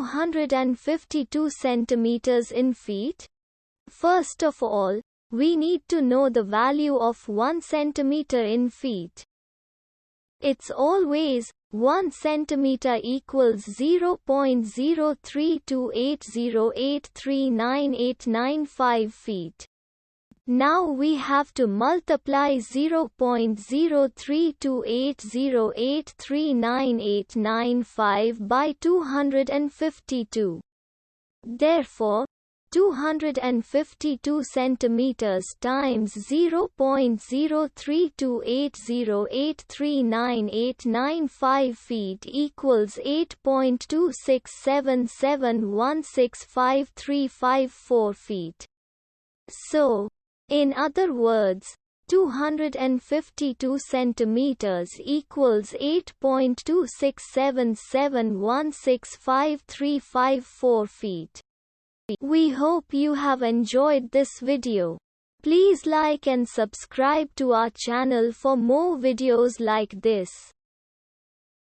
252 centimeters in feet? First of all, we need to know the value of 1 centimeter in feet. It's always 1 centimeter equals 0.03280839895 feet. Now we have to multiply 0.03280839895 by 252. Therefore, 252 centimeters times 0.03280839895 feet equals 8.26771653554 feet. So, in other words, 252 centimeters equals 8.26771653554 feet. We hope you have enjoyed this video. Please like and subscribe to our channel for more videos like this.